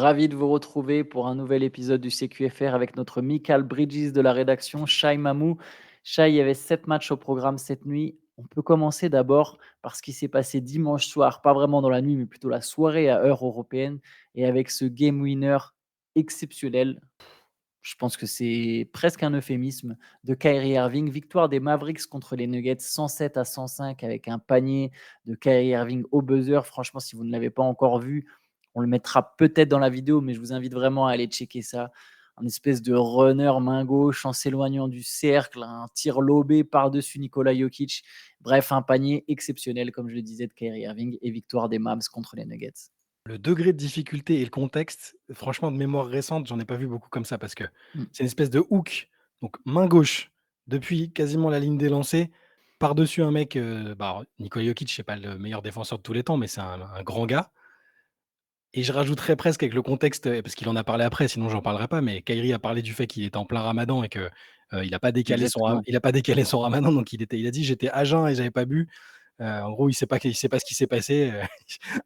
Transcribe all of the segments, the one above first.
Ravi de vous retrouver pour un nouvel épisode du CQFR avec notre Michael Bridges de la rédaction, Shai Mamou. Shai, il y avait 7 matchs au programme cette nuit. On peut commencer d'abord par ce qui s'est passé dimanche soir, pas vraiment dans la nuit, mais plutôt la soirée à heure européenne, et avec ce game winner exceptionnel. Je pense que c'est presque un euphémisme de Kyrie Irving. Victoire des Mavericks contre les Nuggets 107-105 avec un panier de Kyrie Irving au buzzer. Franchement, si vous ne l'avez pas encore vu, on le mettra peut-être dans la vidéo, mais je vous invite vraiment à aller checker ça. Un espèce de runner main gauche en s'éloignant du cercle, un tir lobé par-dessus Nikola Jokic. Bref, un panier exceptionnel, comme je le disais, de Kyrie Irving et victoire des Mavs contre les Nuggets. Le degré de difficulté et le contexte, franchement, de mémoire récente, j'en ai pas vu beaucoup comme ça parce que Mm. c'est une espèce de hook, donc main gauche, depuis quasiment la ligne des lancers, par-dessus un mec, alors Nikola Jokic, c'est pas le meilleur défenseur de tous les temps, mais c'est un grand gars et je rajouterais presque avec le contexte, parce qu'il en a parlé après, sinon j'en parlerai pas, mais Kyrie a parlé du fait qu'il était en plein ramadan et que, Exactement. il a pas décalé son ramadan, donc il a dit: «J'étais à jeun et j'avais pas bu». En gros, il sait pas ce qui s'est passé,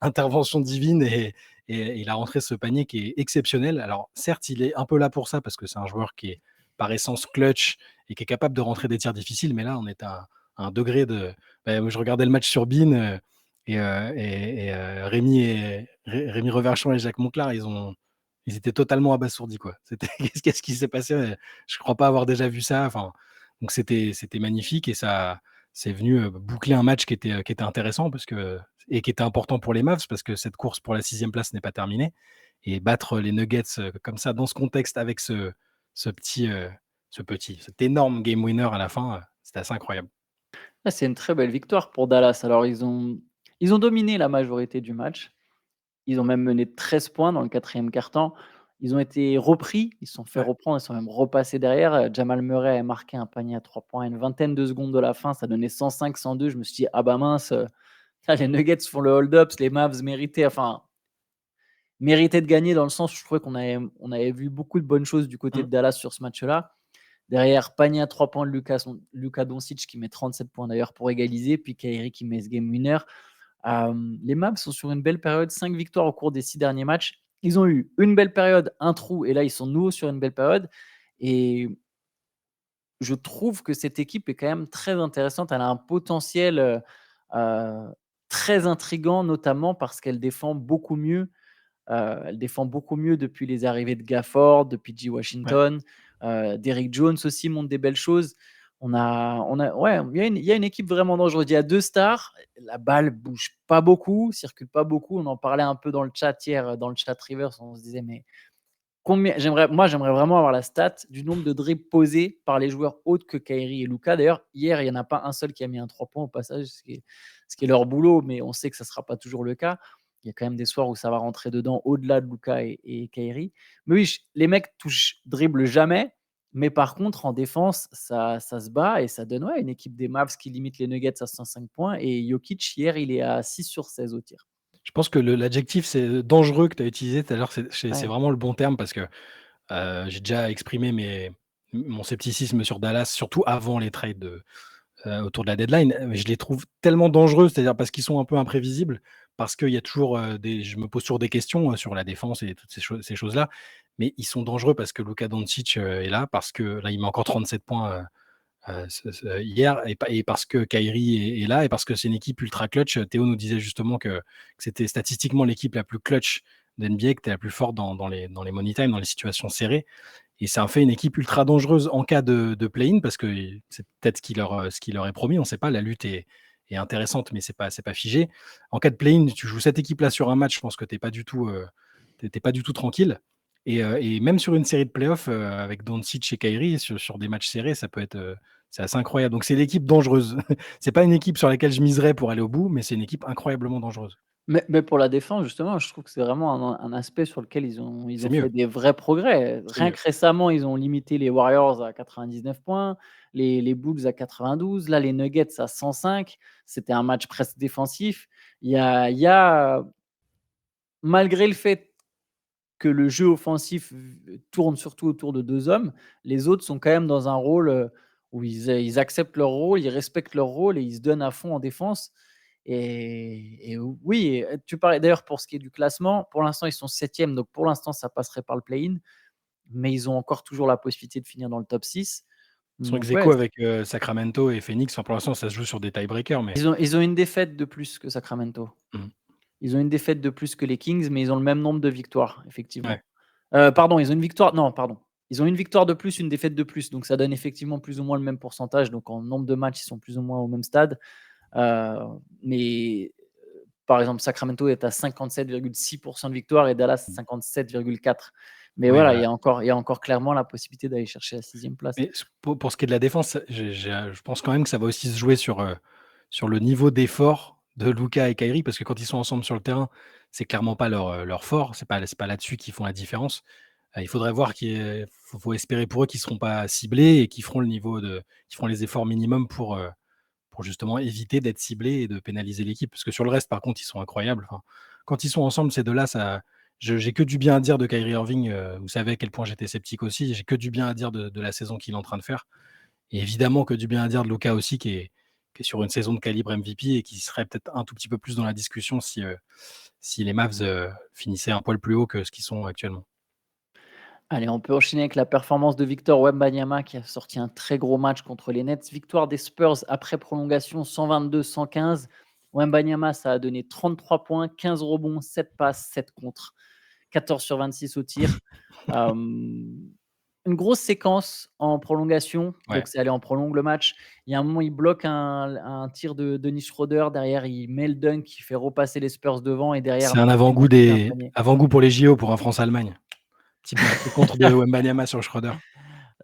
intervention divine et il a rentré ce panier qui est exceptionnel. Alors certes, il est un peu là pour ça parce que c'est un joueur qui est par essence clutch et qui est capable de rentrer des tirs difficiles, mais là, on est à un degré de moi, je regardais le match sur beIN, Rémi Reverchon et Jacques Monclar, ils étaient totalement abasourdis, quoi. C'était qu'est-ce qui s'est passé? Je crois pas avoir déjà vu ça, enfin, donc c'était magnifique et ça c'est venu, boucler un match qui était intéressant parce que et qui était important pour les Mavs parce que cette course pour la 6e place n'est pas terminée et battre les Nuggets, comme ça dans ce contexte avec ce petit, cet énorme game winner à la fin, c'était assez incroyable. Ah, c'est une très belle victoire pour Dallas. Alors ils ont dominé la majorité du match. Ils ont même mené de 13 points dans le 4e quart-temps. Ils ont été repris, ils se sont fait Ouais. reprendre, ils sont même repassés derrière. Jamal Murray a marqué un panier à 3 points à une vingtaine de secondes de la fin, ça donnait 105-102. Je me suis dit: «Ah bah mince, les Nuggets font le hold-up, les Mavs méritaient de gagner», dans le sens où je trouvais qu'on avait vu beaucoup de bonnes choses du côté Mmh. de Dallas sur ce match-là. Derrière, panier à 3 points de Luka Doncic qui met 37 points d'ailleurs pour égaliser, puis Kyrie qui met ce game winner. Les Mavs sont sur une belle période, 5 victoires au cours des 6 derniers matchs. Ils ont eu une belle période, un trou, et là, ils sont nouveau sur une belle période. Et je trouve que cette équipe est quand même très intéressante. Elle a un potentiel heu, très intriguant, notamment parce qu'elle défend beaucoup mieux. Elle défend beaucoup mieux depuis les arrivées de Gafford, de PG Ouais. Washington. Derrick Jones aussi montre des belles choses. On a ouais, il y a une équipe vraiment dangereuse. Il y a 2 stars, la balle bouge pas beaucoup, circule pas beaucoup. On en parlait un peu dans le chat hier, dans le chat Rivers, on se disait: «Mais combien?» J'aimerais vraiment avoir la stat du nombre de dribbles posés par les joueurs autres que Kyrie et Luka. D'ailleurs, hier, il y en a pas un seul qui a mis un 3 points au passage, ce qui est leur boulot, mais on sait que ça sera pas toujours le cas. Il y a quand même des soirs où ça va rentrer dedans au-delà de Luka et Kyrie. Mais oui, les mecs dribblent jamais, mais par contre en défense, ça se bat et ça donne, ouais, une équipe des Mavs qui limite les Nuggets à 105 points, et Jokic hier, il est à 6 sur 16 au tir. Je pense que l'adjectif c'est dangereux que tu as utilisé tout à l'heure, c'est Ouais. vraiment le bon terme parce que, j'ai déjà exprimé mon scepticisme sur Dallas, surtout avant les trades autour de la deadline, mais je les trouve tellement dangereux, c'est-à-dire parce qu'ils sont un peu imprévisibles, parce qu'il y a toujours, je me pose toujours des questions, sur la défense et toutes ces choses-là, mais ils sont dangereux parce que Luka Doncic, est là, parce que là, il met encore 37 points, ce hier et parce que Kyrie est là et parce que c'est une équipe ultra clutch. Théo nous disait justement que c'était statistiquement l'équipe la plus clutch de NBA, que tu la plus forte dans les money time, dans les situations serrées et ça en fait une équipe ultra dangereuse en cas de play-in parce que c'est peut-être ce qui leur est promis, on ne sait pas. La lutte est intéressante, mais c'est pas figé. En cas de play-in, tu joues cette équipe-là sur un match, je pense que tu es pas du tout, tu pas du tout tranquille et même sur une série de playoffs, avec Doncic et Kyrie, sur des matchs serrés, ça peut être, c'est assez incroyable. Donc c'est l'équipe dangereuse. C'est pas une équipe sur laquelle je miserais pour aller au bout, mais c'est une équipe incroyablement dangereuse. Mais pour la défense, justement, je trouve que c'est vraiment un aspect sur lequel ils C'est ont mieux, fait des vrais progrès. c'est Rien mieux. que récemment, ils ont limité les Warriors à 99 points, les Bulls à 92, là, les Nuggets à 105. C'était un match presque défensif. Il y a malgré le fait que le jeu offensif tourne surtout autour de 2 hommes, les autres sont quand même dans un rôle, où ils acceptent leur rôle, ils respectent leur rôle et ils se donnent à fond en défense. Et oui, tu parlais d'ailleurs pour ce qui est du classement, pour l'instant, ils sont 7e, donc pour l'instant, ça passerait par le play-in, mais ils ont encore toujours la possibilité de finir dans le top 6. Ils sont Donc ouais, ex-aequo avec, Sacramento et Phoenix. Enfin, pour l'instant, ça se joue sur des tie-breakers, mais ils ont une défaite de plus que Sacramento. mmh, Ils ont une défaite de plus que les Kings, mais ils ont le même nombre de victoires, ouais, effectivement. Pardon, ils ont une victoire non, pardon. Ils ont une victoire de plus, une défaite de plus, donc ça donne effectivement plus ou moins le même pourcentage. Donc en nombre de matchs, ils sont plus ou moins au même stade. Heu, mais par exemple, Sacramento est à 57,6% de victoire et Dallas mmh, 57,4. Mais oui, voilà, voilà. il y a encore clairement la possibilité d'aller chercher la 6e place. Mais pour ce qui est de la défense, je pense quand même que ça va aussi se jouer sur le niveau d'effort de Luka et Kyrie parce que quand ils sont ensemble sur le terrain, c'est clairement pas leur fort, c'est pas là-dessus qu'ils font la différence. Il faudrait voir faut espérer pour eux qu'ils seront pas ciblés et qu'ils feront les efforts minimums pour justement éviter d'être ciblés et de pénaliser l'équipe. Parce que sur le reste, par contre, ils sont incroyables. Enfin, quand ils sont ensemble, ces 2-là, j'ai que du bien à dire de Kyrie Irving. Vous savez à quel point j'étais sceptique aussi. J'ai que du bien à dire de la saison qu'il est en train de faire. Et évidemment que du bien à dire de Luka aussi, qui est sur une saison de calibre MVP et qui serait peut-être un tout petit peu plus dans la discussion si les Mavs finissaient un poil plus haut que ce qu'ils sont actuellement. Allez, on peut enchaîner avec la performance de Victor Wembanyama qui a sorti un très gros match contre les Nets. Victoire des Spurs après prolongation 122-115. Wembanyama, ça a donné 33 points, 15 rebonds, 7 passes, 7 contres, 14 sur 26 au tir. Une grosse séquence en prolongation, Ouais. donc c'est allé en prolongue le match. Il y a un moment, il bloque un tir de Dennis Schroeder. Derrière, il met le dunk qui fait repasser les Spurs devant et derrière, C'est un Wembanyama qui fait un panier. avant-goût pour les JO, pour un France-Allemagne. Petit contre de Wembanyama sur Schroeder.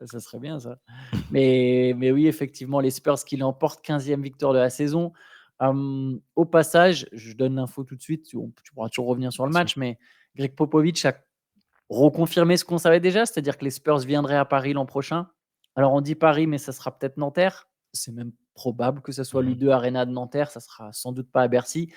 Ça serait bien ça. Mais oui, effectivement, les Spurs qui l'emportent, 15e victoire de la saison. Au passage, je donne l'info tout de suite, tu pourras toujours revenir sur le Bien sûr. match, mais Greg Popovich a reconfirmé ce qu'on savait déjà, c'est-à-dire que les Spurs viendraient à Paris l'an prochain. Alors on dit Paris, mais ça sera peut-être Nanterre. C'est même probable que ce soit Mmh. l'U2 Arena de Nanterre, ça sera sans doute pas à Bercy.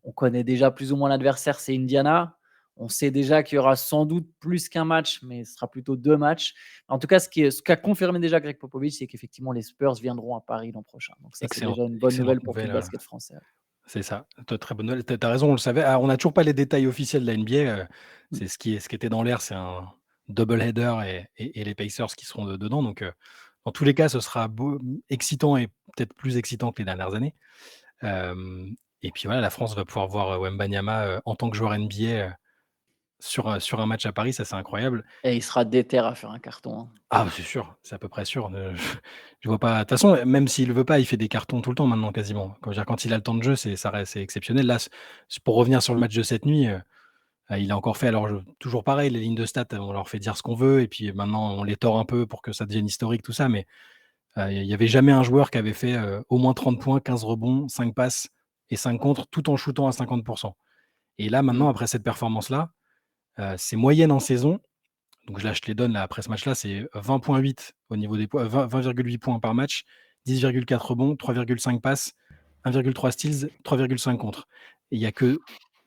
On connaît déjà plus ou moins l'adversaire, c'est Indiana. On sait déjà qu'il y aura sans doute plus qu'un match, mais ce sera plutôt 2 matchs. En tout cas, ce qu'a confirmé déjà Greg Popovich, c'est qu'effectivement les Spurs viendront à Paris l'an prochain. Donc ça, c'est Excellente, déjà une bonne excellente nouvelle pour tout nouvelle, le basket français. c'est ça. Très bonne nouvelle. Tu as raison, on le savait. Ah, on n'a toujours pas les détails officiels de la NBA, Mmh. c'est ce qui était dans l'air, c'est un double header et les Pacers qui seront dedans donc dans tous les cas, ce sera excitant et peut-être plus excitant que les dernières années. Et puis voilà, la France va pouvoir voir, Wembanyama, en tant que joueur NBA, sur un match à Paris, ça c'est incroyable. Et il sera déter à faire un carton, hein. Ah, c'est sûr, c'est à peu près sûr, je vois pas de toute façon, même s'il le veut pas, il fait des cartons tout le temps maintenant quasiment. Quand il a le temps de jeu, c'est exceptionnel. Là, pour revenir sur le match de cette nuit, il a encore fait alors toujours pareil, les lignes de stats, on leur fait dire ce qu'on veut et puis maintenant on les tord un peu pour que ça devienne historique tout ça, mais il y avait jamais un joueur qui avait fait, au moins 30 points, 15 rebonds, 5 passes et 5 contres, tout en shootant à 50. Et là Mmh. maintenant, après cette performance-là, ses moyennes en saison, donc là, je te les donne là, après ce match-là, c'est 20,8 au niveau des points, 20,8 points par match, 10,4 rebonds, 3,5 passes, 1,3 steals, 3,5 contres. Et il y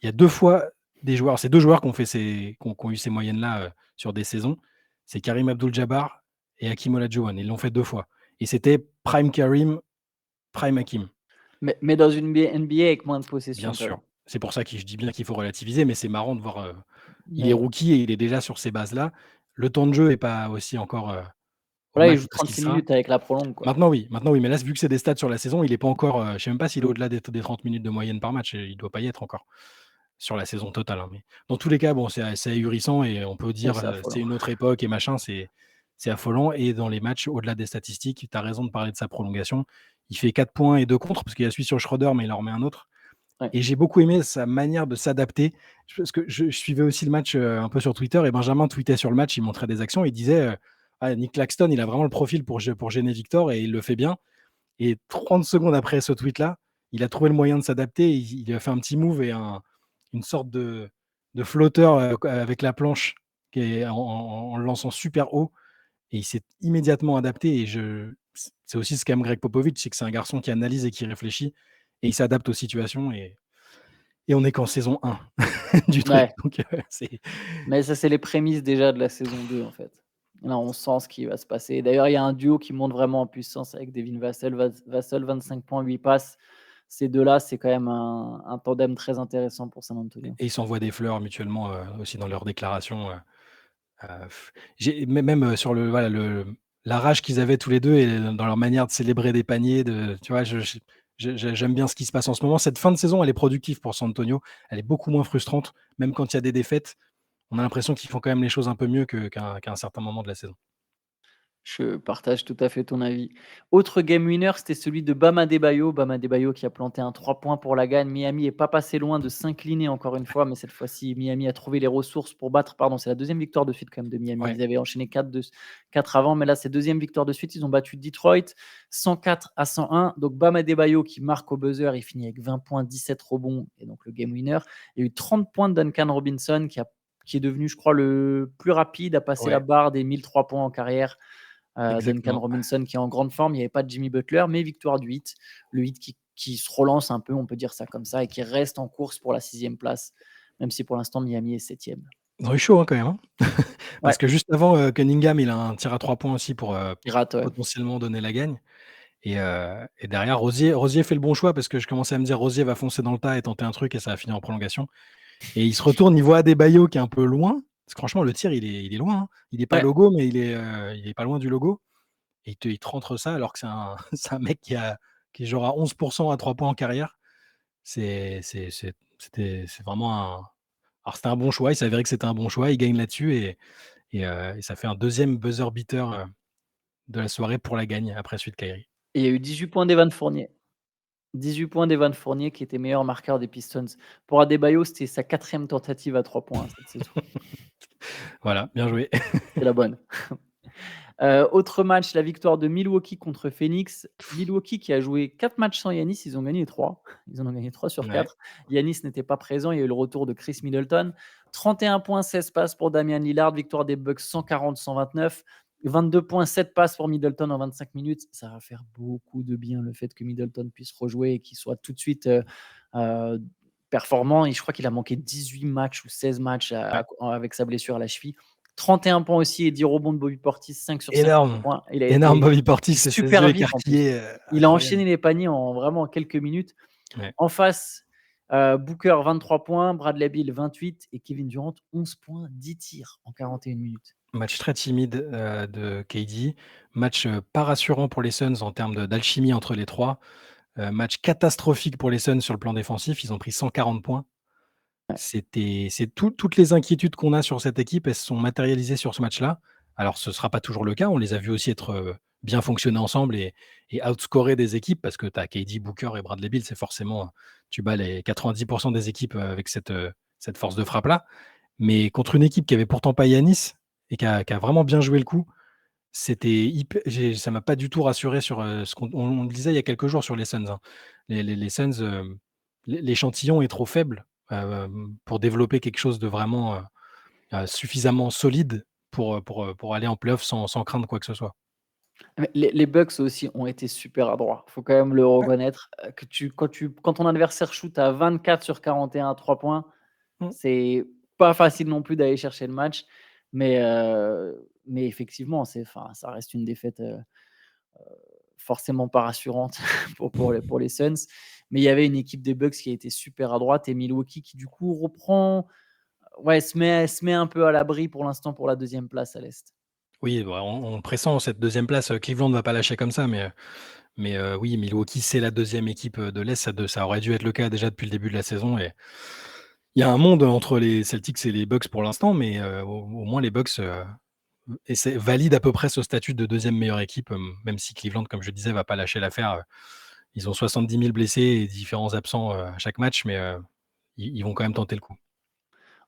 a 2 fois des joueurs, c'est 2 joueurs qui ont eu ces moyennes-là, sur des saisons. C'est Karim Abdul-Jabbar et Hakim Olajuwon. Ils l'ont fait 2 fois et c'était prime Karim, prime Hakim. Mais dans une NBA avec moins de Bien possession quand sûr. même. C'est pour ça que je dis bien qu'il faut relativiser, mais c'est marrant de voir, il est Mais rookie et il est déjà sur ces bases-là. Le temps de jeu est pas aussi encore, au voilà, il max joue de ce qu'il 36 sera. minutes avec la prolongue, quoi. Maintenant oui, mais là, vu que c'est des stats sur la saison, il est pas encore, je sais même pas s'il est Mmh. au-delà des 30 minutes de moyenne par match, il doit pas y être encore, sur la saison totale, hein, mais dans tous les cas, bon, c'est ahurissant et on peut Ouais, dire, c'est c'est affolant. une autre époque et machin, c'est affolant et dans les matchs, au-delà des statistiques, tu as raison de parler de sa prolongation. Il fait 4 points et 2 contres parce qu'il y a celui sur Schroeder, mais il en remet un autre Ouais. et j'ai beaucoup aimé sa manière de s'adapter. Parce que je suivais aussi le match, un peu sur Twitter et Benjamin tweetait sur le match, il montrait des actions, il disait, «Ah, Nick Claxton, il a vraiment le profil pour gêner Victor et il le fait bien». Et 30 secondes après ce tweet-là, il a trouvé le moyen de s'adapter. Il a fait un petit move et une sorte de flotteur, avec la planche qui est en le lançant super haut et il s'est immédiatement adapté et c'est aussi ce qu'aime Greg Popovich, c'est que c'est un garçon qui analyse et qui réfléchit et il s'adapte aux situations et on est qu'en saison 1 du truc Ouais, donc c'est mais ça, c'est les prémices déjà de la saison 2 en fait. Là, on sent ce qui va se passer. D'ailleurs, il y a un duo qui monte vraiment en puissance avec Devin Vassell, 25 points, 8 passes. Ces deux-là, c'est quand même un tandem très intéressant pour San Antonio. Et ils s'envoient des fleurs mutuellement, aussi dans leurs déclarations, heu, j'ai même, sur le voilà, la rage qu'ils avaient tous les 2 et dans leur manière de célébrer des paniers, tu vois? J'aime bien ce qui se passe en ce moment. Cette fin de saison, elle est productive pour San Antonio. Elle est beaucoup moins frustrante, même quand il y a des défaites. On a l'impression qu'ils font quand même les choses un peu mieux qu'à un certain moment de la saison. Je partage tout à fait ton avis. Autre game winner, c'était celui de Bam Adebayo. Bam Adebayo qui a planté un 3 points pour la gagne. Miami est pas passé loin de s'incliner encore une fois, mais cette fois-ci, Miami a trouvé les ressources pour battre. Pardon, c'est la deuxième victoire de suite quand même de Miami. Ouais, Ils avaient enchaîné 4 avant, mais là, c'est deuxième victoire de suite. Ils ont battu Detroit 104-101. Donc Bam Adebayo qui marque au buzzer, il finit avec 20 points, 17 rebonds et donc le game winner. Il y a eu 30 points de Duncan Robinson qui est devenu, je crois, le plus rapide à passer la ouais, barre des 1003 points en carrière. Duncan exactement. Robinson qui est en grande forme, il n'y avait pas de Jimmy Butler, mais victoire du Heat. Le Heat qui se relance un peu, on peut dire ça comme ça, et qui reste en course pour la 6e place, même si pour l'instant Miami est 7e. Ils ont eu chaud, hein, quand même, hein. Ouais, Parce que juste avant, Cunningham, il a un tir à 3 points aussi pour, il rate, ouais. potentiellement donner la gagne et derrière Rosier fait le bon choix parce que je commençais à me dire: «Rosier va foncer dans le tas et tenter un truc» et ça va finir en prolongation et il se retourne, il voit Adebayo qui est un peu loin, parce que franchement le tir il est loin, hein. Il est pas Ouais. logo mais il est pas loin du logo et il te rentre ça alors que c'est un c'est un mec qui est genre à 11 à 3 points en carrière. C'est vraiment un alors c'était un bon choix, il s'est avéré que c'était un bon choix, il gagne là-dessus et ça fait un deuxième buzzer beater, de la soirée pour la gagne après celui de Kyrie. Et il y a eu 18 points d'Evan Fournier. 18 points d'Evan Fournier qui était meilleur marqueur des Pistons. Pour Adebayo, c'était sa 4e tentative à 3 points cette saison. Voilà, bien joué. C'est la bonne. Autre match, la victoire de Milwaukee contre Phoenix. Milwaukee qui a joué 4 matchs sans Yanis, ils ont gagné 3. Ils en ont gagné 3 sur Ouais, 4. Yanis n'était pas présent, il y a eu le retour de Chris Middleton. 31 points, 16 passes pour Damian Lillard, victoire des Bucks 140-129. 22 points, 7 passes pour Middleton en 25 minutes. Ça va faire beaucoup de bien le fait que Middleton puisse rejouer et qu'il soit tout de suite heu, performant. Et je crois qu'il a manqué 18 matchs ou 16 matchs ouais. avec sa blessure à la cheville. 31 points aussi et 10 rebonds de Bobby Portis, 5 sur 5 à 3 Énorme, points. Il a énorme été Bobby Portis et ses super yeux vif en plus. écarquillés, Il a incroyable. enchaîné les paniers en vraiment quelques minutes. Ouais. En face, Booker 23 points, Bradley Beal 28 et Kevin Durant 11 points, 10 tirs en 41 minutes. Match très timide, de KD, match, pas rassurant pour les Suns en termes d'alchimie entre les 3. Match catastrophique pour les Suns sur le plan défensif, ils ont pris 140 points. Ouais. Toutes les inquiétudes qu'on a sur cette équipe, elles se sont matérialisées sur ce match-là. Alors ce ne sera pas toujours le cas, on les a vus aussi être, bien fonctionner ensemble et outscorer des équipes parce que tu as KD, Booker et Bradley Beal, c'est forcément, tu bats les 90 des équipes, avec cette force de frappe-là. Mais contre une équipe qui avait pourtant pas Yanis et qui a vraiment bien joué le coup, c'était hyp j'ai ça m'a pas du tout rassuré sur, ce qu'on le disait il y a quelques jours sur les Suns, hein. Les Suns, l'échantillon est trop faible, pour développer quelque chose de vraiment, suffisamment solide pour aller en playoff sans craindre quoi que ce soit. Mais les Bucks aussi ont été super adroits. Il faut quand même le Ouais. reconnaître, quand ton adversaire shoot à 24 sur 41 à 3 points, Mmh. c'est pas facile non plus d'aller chercher le match. Mais effectivement, ça reste une défaite, forcément pas rassurante pour les Suns. Mais il y avait une équipe des Bucks qui a été super à droite et Milwaukee qui du coup reprend, ouais, se met un peu à l'abri pour l'instant pour la 2e place à l'Est. Oui, bah, on pressent cette deuxième place, Cleveland ne va pas lâcher comme ça, mais oui, Milwaukee, c'est la deuxième équipe, de l'Est. Ça aurait dû être le cas déjà depuis le début de la saison et il y a un monde entre les Celtics et les Bucks pour l'instant, mais au moins les Bucks, et c'est valide à peu près ce statut de deuxième meilleure équipe, même si Cleveland, comme je disais, va pas lâcher l'affaire. Ils ont 70 000 blessés et différents absents, à chaque match, mais ils vont quand même tenter le coup.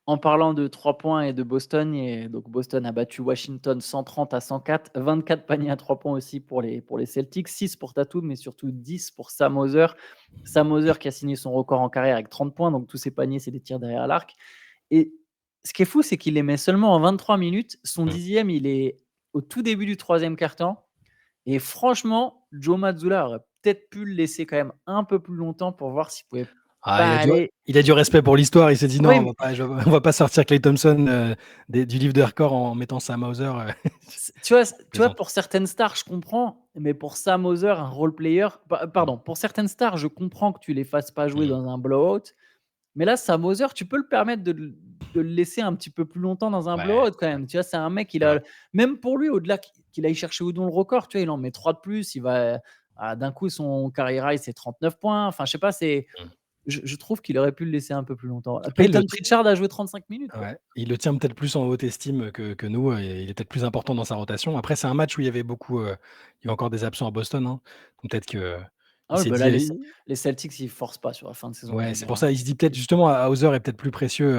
En parlant de 3 points et de Boston, et donc Boston a battu Washington 130-104, 24 paniers à 3 points aussi pour les Celtics, 6 pour Tatum, mais surtout 10 pour Sam Hauser. Sam Hauser qui a signé son record en carrière avec 30 points, donc tous ses paniers, c'est des tirs derrière l'arc. Et ce qui est fou, c'est qu'il les met seulement en 23 minutes. Son Mmh. 10e, il est au tout début du 3e quart-temps. Et franchement, Joe Mazzulla aurait peut-être pu le laisser quand même un peu plus longtemps pour voir s'il pouvait Ah, Bah, les il a du respect pour l'histoire, il s'est dit: «Non, oui, on va pas sortir Klay Thompson, du livre des records en mettant Sam Hauser», tu vois, plaisante. pour certaines stars, je comprends, mais pour Sam Hauser, un role player Mmh. pardon, pour certaines stars, je comprends que tu les fasses pas jouer Mmh. dans un blowout, mais là, Sam Hauser, tu peux le permettre de le laisser un petit peu plus longtemps dans un Ouais, blowout quand même. Tu vois, c'est un mec, il c'est vrai. a même pour lui, au-delà qu'il aille chercher ou non le record, tu vois, il en met 3 de plus, d'un coup, son career high, c'est 39 points. Enfin, je sais pas, Mmh. je trouve qu'il aurait pu le laisser un peu plus longtemps. Après Peyton Pritchard a joué 35 minutes, quoi. ouais, il le tient peut-être plus en haute estime que nous, et il est peut-être plus important dans sa rotation. Après, c'est un match où il y avait beaucoup, il y a encore des absents à Boston, hein. Donc peut-être qu'il Ah oui, s'est bah, là, dit, les Celtics, ils forcent pas sur la fin de saison ouais, c'est régulière, pour hein. ça, il se dit peut-être justement Hauser est peut-être plus précieux,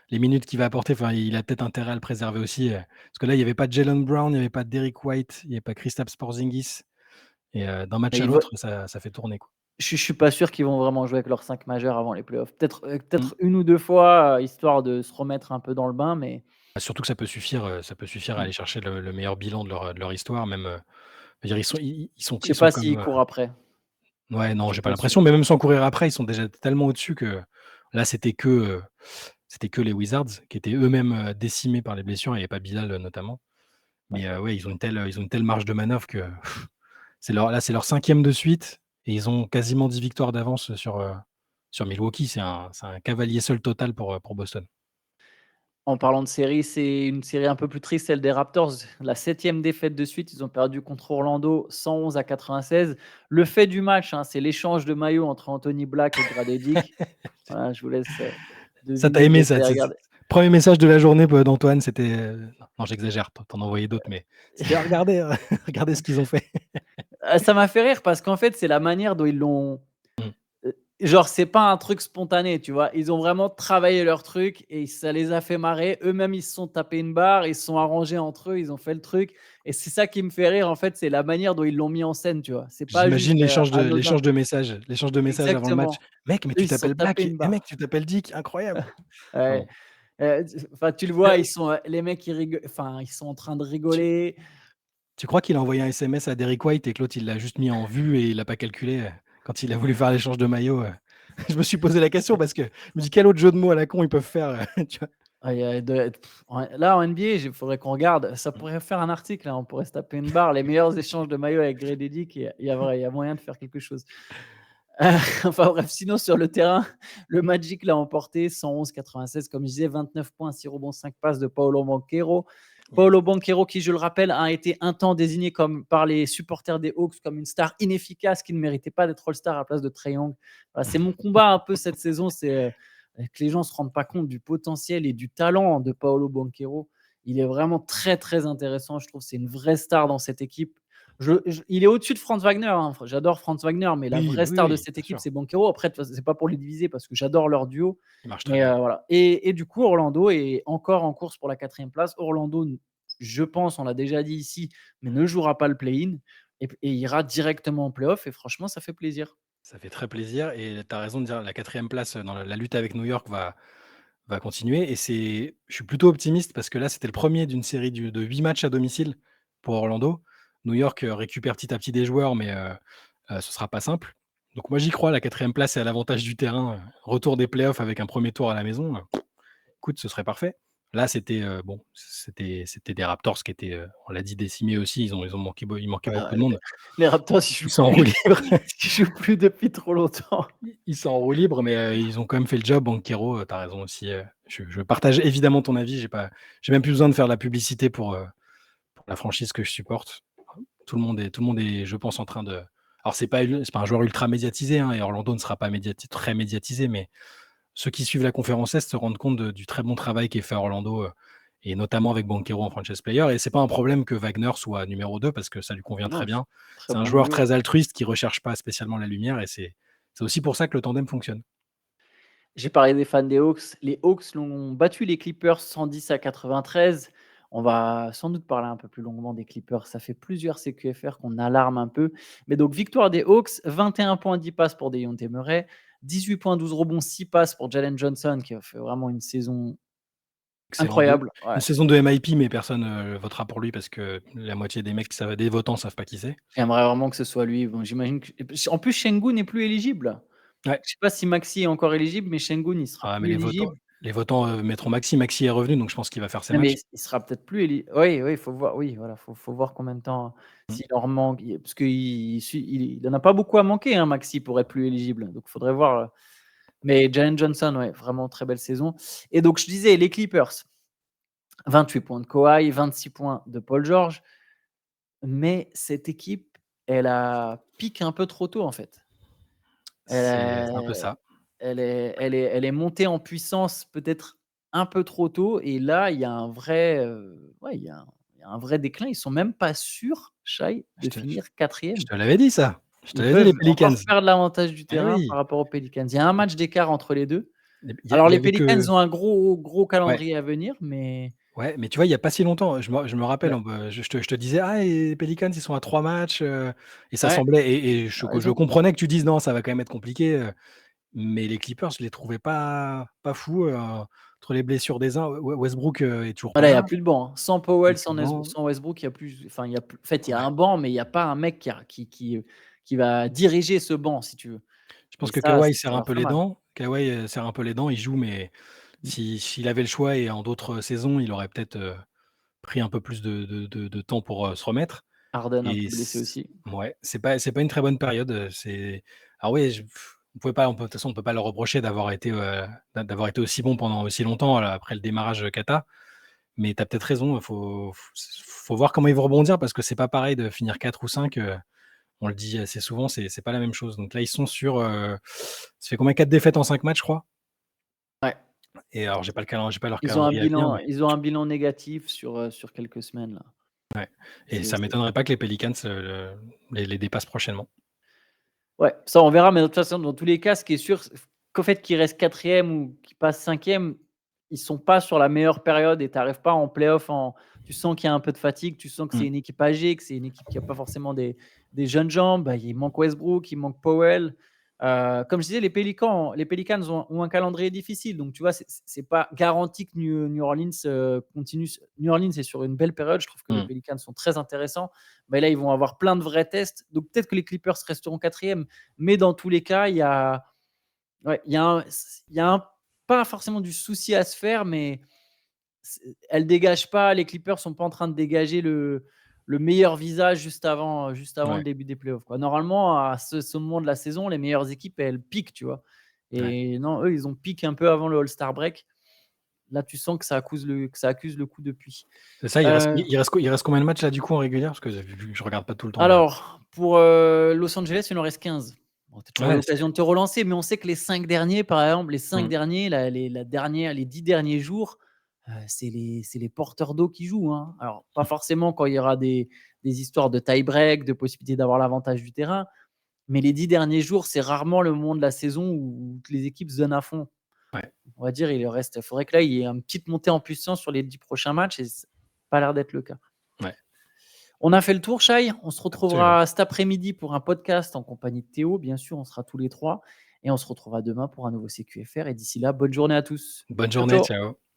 les minutes qu'il va apporter, enfin, il a peut-être intérêt à le préserver aussi, parce que là, il y avait pas Jaylen Brown, il y avait pas Derrick White, il y avait pas Kristaps Porzingis, et d'un match Mais à l'autre, ça fait tourner, quoi. je suis pas sûr qu'ils vont vraiment jouer avec leurs 5 majeurs avant les playoffs. Mmh. Peut-être 1 ou 2 fois, histoire de se remettre un peu dans le bain, mais Bah, surtout que ça peut suffire à mmh, aller chercher le meilleur bilan de leur histoire, même, je veux dire, je sais ils sont pas comme, s'ils courent après. ouais, Je non, suis j'ai pas pas sûr. l'impression, mais même sans courir après, ils sont déjà tellement au-dessus que là, c'était que les Wizards qui étaient eux-mêmes, décimés par les blessures. Il y avait pas Bilal, notamment. Ouais. Mais, ouais, ils ont une telle marge de manœuvre que c'est leur 5e de suite et ils ont quasiment 10 victoires d'avance sur Milwaukee. C'est un cavalier seul total pour Boston. En parlant de série, c'est une série un peu plus triste, celle des Raptors. La 7e défaite de suite, ils ont perdu contre Orlando 111-96. Le fait du match, hein, c'est l'échange de maillots entre Anthony Black et Gradey Dick. Voilà, je vous laisse, Ça, tu deviner, aimé vous ça? essayez de regarder. 1er message de la journée, d'Antoine, c'était, non, j'exagère, tu en as envoyé d'autres, mais c'était: «Ah, regardez, regardez ce qu'ils ont fait». Ça m'a fait rire parce qu'en fait, c'est la manière dont ils l'ont. Mmh. Genre, c'est pas un truc spontané, tu vois? Ils ont vraiment travaillé leur truc et ça les a fait marrer. Eux-mêmes, ils se sont tapés une barre, ils se sont arrangés entre eux, ils ont fait le truc et c'est ça qui me fait rire, en fait, c'est la manière dont ils l'ont mis en scène, tu vois? C'est pas juste, J'imagine anodin. l'échange de messages avant le match: Exactement. «Mec, mais Eux, tu ils se sont t'appelles tapés Black, une eh mec, barre. tu t'appelles Dick, incroyable!» Ouais, Pardon. enfin, tu le vois, ils sont, les mecs, ils sont en train de Tu rigoler. tu crois qu'il a envoyé un SMS à Derrick White et que l'autre, il l'a juste mis en vue et il l'a pas calculé, quand il a voulu faire l'échange de maillots, Je me suis posé la question parce que je me dis: «Quel autre jeu de mots à la con ils peuvent faire?» Tu vois? Ah, il y a de ouais, là, en NBA, il faudrait qu'on regarde. Ça Mmh. pourrait faire un article, là, on pourrait se taper une barre, les meilleurs échanges de maillots avec Grady Dick. Il y a moyen de faire quelque chose. Enfin bref, sinon sur le terrain, le Magic l'a emporté 111-96, comme je disais, 29 points, 6 rebonds, 5 passes de Paolo Banchero. Yes. Paolo Banchero qui, je le rappelle, a été un temps désigné comme par les supporters des Hawks comme une star inefficace qui ne méritait pas d'être All-Star à la place de Trae Young. Voilà, c'est mon combat un peu cette saison, c'est, que les gens ne se rendent pas compte du potentiel et du talent de Paolo Banchero. Il est vraiment très, très intéressant, je trouve. C'est une vraie star dans cette équipe. Il est au-dessus de Franz Wagner, hein. J'adore Franz Wagner, mais la Oui, vraie bah, oui, star de oui, cette bien équipe, sûr. c'est Banchero. Après, de toute façon, c'est pas pour les diviser parce que j'adore leur duo. Il marche très Mais bien. voilà. Et du coup, Orlando est encore en course pour la quatrième place. Orlando, je pense, on l'a déjà dit ici, mais ne jouera pas le play-in et ira directement en play-off. Et franchement, ça fait plaisir. Ça fait très plaisir et tu as raison de dire la 4e place, dans la lutte avec New York va continuer, et je suis plutôt optimiste parce que là, c'était le premier d'une série de 8 matchs à domicile pour Orlando. New York, récupère petit à petit des joueurs, mais, ce sera pas simple. Donc moi, j'y crois, la 4e place est à l'avantage du terrain, retour des playoffs avec un premier tour à la maison, écoute, ce serait parfait. Là, c'était, bon, c'était des Raptors qui étaient, on l'a dit, décimés aussi. Il manquait Ouais, beaucoup de monde. les Raptors, Ils sont en roue libre. ils jouent plus depuis trop longtemps. Ils sont en roue libre, mais, ils ont quand même fait le job. Banchero, tu as raison aussi, je partage évidemment ton avis. J'ai même plus besoin de faire de la publicité pour la franchise que je supporte. Tout le monde est, je pense, en train de, alors c'est pas un joueur ultra médiatisé, hein, et Orlando ne sera pas très médiatisé, mais ceux qui suivent la conférence Est se rendent compte du très bon travail qui est fait à Orlando, et notamment avec Banchero en franchise player, et c'est pas un problème que Wagner soit numéro 2 parce que ça lui convient Non, très bien. très C'est un bon joueur duo. très altruiste qui recherche pas spécialement la lumière, et c'est aussi pour ça que le tandem fonctionne. J'ai parlé des fans des Hawks. Les Hawks l'ont battu les Clippers 110-93. On va sans doute parler un peu plus longuement des Clippers. Ça fait plusieurs CQFR qu'on alarme un peu. Mais donc, victoire des Hawks, 21 points, 10 passes pour Dejounte Murray, 18 points, 12 rebonds, 6 passes pour Jalen Johnson, qui a fait vraiment une saison Excellent, incroyable. une Ouais. saison de MIP, mais personne, votera pour lui parce que la moitié des votants savent pas qui c'est. J'aimerais vraiment que ce soit lui. Bon, j'imagine que. En plus, Sengun n'est plus éligible. Ouais. Je sais pas si Maxi est encore éligible, mais Sengun, il sera Ah, mais plus éligible. les votants, mettront Maxi. Maxi est revenu, donc je pense qu'il va faire ses Ouais, mais matchs. il sera peut-être plus oui, oui, il faut voir, oui, voilà, faut voir combien de temps, Mmh. s'il leur manque, parce il en a pas beaucoup à manquer, hein, Maxi, pour être plus éligible, donc il faudrait voir, mais Jalen Johnson, ouais, vraiment très belle saison. Et donc je disais les Clippers, 28 points de Kawhi, 26 points de Paul George, mais cette équipe, elle a pique un peu trop tôt, en fait. Elle C'est un peu est ça. elle est montée en puissance peut-être un peu trop tôt, et là, il y a un vrai, ouais, il y a un vrai déclin. Ils sont même pas sûrs, Shai, Je de te finir je 4e. te l'avais dit ça. Je te Ils l'avais dit les peuvent encore Pelicans. perdre l'avantage du Eh terrain oui, par rapport aux Pelicans. Il y a un match d'écart entre les 2. il Alors y les avait Pelicans, que ils ont un gros ouais. calendrier à venir, mais Ouais, mais tu vois, il y a pas si longtemps, je me rappelle, ouais, je te disais: «Ah, les Pelicans, ils sont à 3 matchs», et ça ouais, semblait et tu as je raison. comprenais que tu dises: «Non, ça va quand même être compliqué», mais les Clippers, je les trouvais pas fous, entre les blessures des uns. Westbrook, est toujours pas Voilà, il y là, a plus de banc, hein. Sans il y Powell, a plus de banc. sans Westbrook, il y a plus, enfin, il y a plus, en fait, il y a Ouais, un banc, mais il y a pas un mec qui va diriger ce banc, si tu veux, je pense et que ça Kawhi serre un leur peu fait les mal. dents. Kawhi, serre un peu les dents, il joue, mais Mmh. s'il avait le choix et en d'autres saisons, il aurait peut-être, pris un peu plus de temps pour, se remettre. Harden un Et peu blessé aussi. ouais, c'est pas une très bonne période, alors oui, de toute façon, on peut pas leur reprocher d'avoir été aussi bon pendant aussi longtemps, après le démarrage, Kata. Mais tu as peut-être raison, faut voir comment ils vont rebondir parce que c'est pas pareil de finir 4 ou 5. On le dit assez souvent, c'est pas la même chose. Donc là, ils sont sur, ça fait combien? 4 défaites en 5 matchs, je crois? Ouais, Et alors j'ai pas leur calendrier à venir, mais ils ont un bilan négatif sur quelques semaines là. ouais, et ça C'est m'étonnerait pas que les Pelicans, les dépassent prochainement. Ouais, ça on verra, mais de toute façon, dans tous les cas, ce qui est sûr, c'est qu'au fait qu'ils restent 4e ou qu'ils passent 5e, ils sont pas sur la meilleure période, et tu arrives pas en play-off en tu sens qu'il y a un peu de fatigue, tu sens que c'est Mmh, une équipe âgée, que c'est une équipe qui a pas forcément des jeunes jambes. Bah, il manque Westbrook, il manque Powell. Comme je disais, les Pelicans ont un calendrier difficile, donc tu vois, c'est pas garanti que New Orleans, continue. New Orleans est sur une belle période, je trouve que les mmh. Pelicans sont très intéressants, mais là, ils vont avoir plein de vrais tests. Donc peut-être que les Clippers resteront 4e, mais dans tous les cas, il y a, ouais, il y a pas forcément du souci à se faire, mais elles dégagent pas. Les Clippers sont pas en train de dégager le meilleur visage juste avant le Ouais, début des playoffs, quoi. Normalement, à ce moment de la saison, les meilleures équipes, elles piquent, tu vois. ouais. Et non, eux, ils ont piqué un peu avant le All-Star break. Là, tu sens que ça accuse le coup depuis. C'est ça, Euh, il reste combien de matchs là du coup en régulière? Parce que vu que je regarde pas tout le temps le Alors, pour, Los Angeles, il en reste 15. Bon, tu as toujours ouais, c'est l'occasion de te relancer, mais on sait que les 5 derniers, par exemple, les 5 mmh, derniers, les 10 derniers jours, c'est les porteurs d'eau qui jouent, hein. Alors, pas forcément quand il y aura des histoires de tie-break, de possibilité d'avoir l'avantage du terrain, mais les 10 derniers jours, c'est rarement le moment de la saison où les équipes se donnent à fond. ouais, On va dire, il faudrait que là, il y ait une petite montée en puissance sur les 10 prochains matchs, et c'est pas l'air d'être le cas. ouais, On a fait le tour, Shai. On se absolument. retrouvera cet après-midi pour un podcast en compagnie de Théo. Bien sûr, on sera tous les 3. Et on se retrouvera demain pour un nouveau CQFR. Et d'ici là, bonne journée à tous. Bonne Ciao, journée, ciao. ciao.